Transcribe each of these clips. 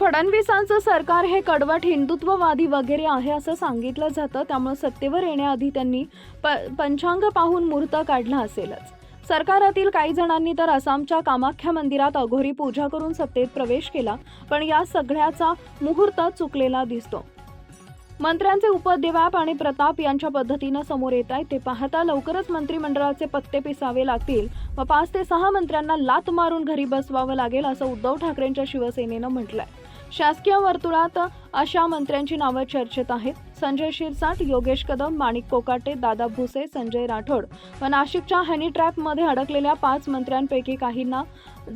फडणवीसांचं सरकार हे कडवट हिंदुत्ववादी वगैरे आहे असं सांगितलं जातं. त्यामुळे सत्तेवर येण्याआधी त्यांनी पंचांग पाहून मुहूर्त काढला असेलच. सरकारातील काही जणांनी तर आसामच्या कामाख्या मंदिरात अघोरी पूजा करून सत्तेत प्रवेश केला, पण या सगळ्याचा मुहूर्त चुकलेला दिसतो. मंत्र्यांचे उपद्व्याप आणि प्रताप यांच्या पद्धतीनं समोर येत आहे. ते पाहता लवकरच मंत्रिमंडळाचे पत्ते पिसावे लागतील व 5 ते 6 मंत्र्यांना लात मारून घरी बसवावं लागेल असं उद्धव ठाकरेंच्या शिवसेनेनं म्हटलंय. शासकीय वर्तुळात अशा मंत्र्यांची नावं चर्चेत आहेत. संजय शिरसाट, योगेश कदम, माणिक कोकाटे, दादा भुसे, संजय राठोड व नाशिकच्या हनी ट्रॅपमध्ये अडकलेल्या 5 मंत्र्यांपैकी काहींना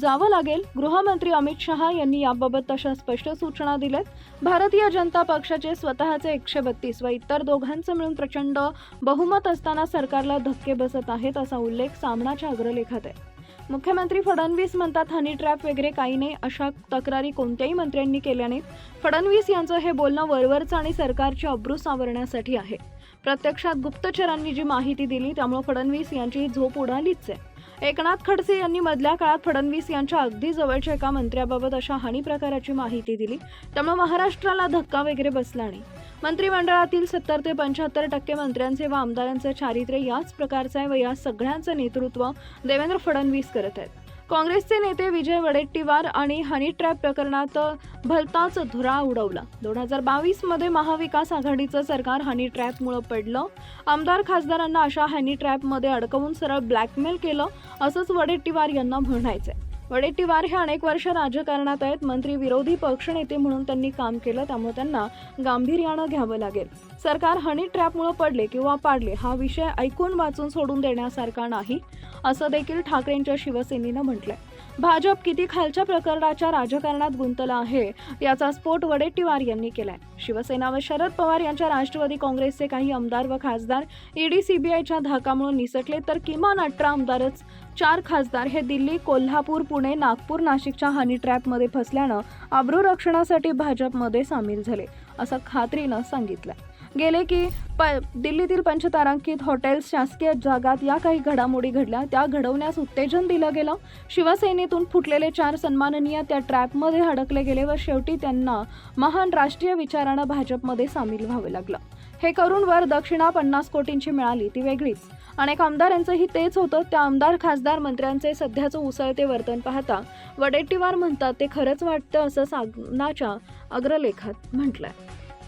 जावं लागेल. गृहमंत्री अमित शहा यांनी याबाबत तशा स्पष्ट सूचना दिल्यात. भारतीय जनता पक्षाचे स्वतःचे 132 व इतर दोघांचं मिळून प्रचंड बहुमत असताना सरकारला धक्के बसत आहेत असा उल्लेख सामनाच्या अग्रलेखात आहे. मुख्यमंत्री फडणवीस म्हणतात हनी ट्रॅप वगैरे काही नाही, अशा तक्रारी कोणत्याही मंत्र्यांनी केल्या नाहीत. फडणवीस यांचं हे बोलणं वरवरचं आणि सरकारची अब्रू सावरण्यासाठी आहे. प्रत्यक्षात गुप्तचरांनी जी माहिती दिली त्यामुळे फडणवीस यांची झोप उडालीच आहे. एकनाथ खडसे यांनी मधल्या काळात फडणवीस यांच्या अगदी जवळच्या एका मंत्र्याबाबत अशा हानी प्रकाराची माहिती दिली. त्यामुळे महाराष्ट्राला धक्का वगैरे बसला नाही. मंत्रिमंडळातील 70 ते 75% मंत्र्यांचे व आमदारांचे चारित्र्य याच प्रकारचं आहे व या सगळ्यांचं नेतृत्व देवेंद्र फडणवीस करत आहेत. काँग्रेसचे नेते विजय वडेट्टीवार आणि हनी ट्रॅप प्रकरणात भलताच धुरा उडवला. 2022 मध्ये महाविकास आघाडीचं सरकार हनी ट्रॅपमुळे पडलं. आमदार खासदारांना अशा हनी ट्रॅपमध्ये अडकवून सरळ ब्लॅकमेल केलं असंच वडेट्टीवार यांना म्हणायचंय. वडेट्टीवार हे अनेक वर्ष राजकारणात आहेत. मंत्री, विरोधी पक्षनेते म्हणून त्यांनी काम केलं, त्यामुळे त्यांना गांभीर्यानं घ्यावं लागेल. सरकार हनी ट्रॅपमुळे पडले किंवा पाडले हा विषय ऐकून वाचून सोडून देण्यासारखा नाही असं देखील ठाकरेंच्या शिवसेनेनं म्हटलंय. भाजप किती खालच्या प्रकरणाच्या राजकारणात गुंतला आहे याचा स्फोट वडेट्टीवार यांनी केलाय. शिवसेना व शरद पवार यांच्या राष्ट्रवादी काँग्रेसचे काही आमदार व खासदार ईडी सीबीआयच्या धाकामुळे निसटले, तर किमान 18 आमदारच 4 खासदार हे दिल्ली, कोल्हापूर, पुणे, नागपूर, नाशिकच्या हनी ट्रॅपमध्ये फसल्यानं अब्रू रक्षणासाठी भाजपमध्ये सामील झाले असं खात्रीनं सांगितलं. गेले की दिल्लीतील पंचतारांकित हॉटेल्स, शासकीय जागात या काही घडामोडी घडल्या, त्या घडवण्यास उत्तेजन दिलं गेलं. शिवसेनेतून फुटलेले 4 सन्माननीय त्या ट्रॅपमध्ये अडकले गेले व शेवटी त्यांना महान राष्ट्रीय विचारानं भाजपमध्ये सामील व्हावं लागलं. हे करून वर दक्षिणा 50 कोटींची मिळाली ती वेगळीच. अनेक आमदारांचंही तेच होतं. त्या आमदार, खासदार, मंत्र्यांचे सध्याचं उसळते वर्तन पाहता वडेट्टीवार म्हणतात ते खरंच वाटतं असं सामनाच्या अग्रलेखात म्हटलंय.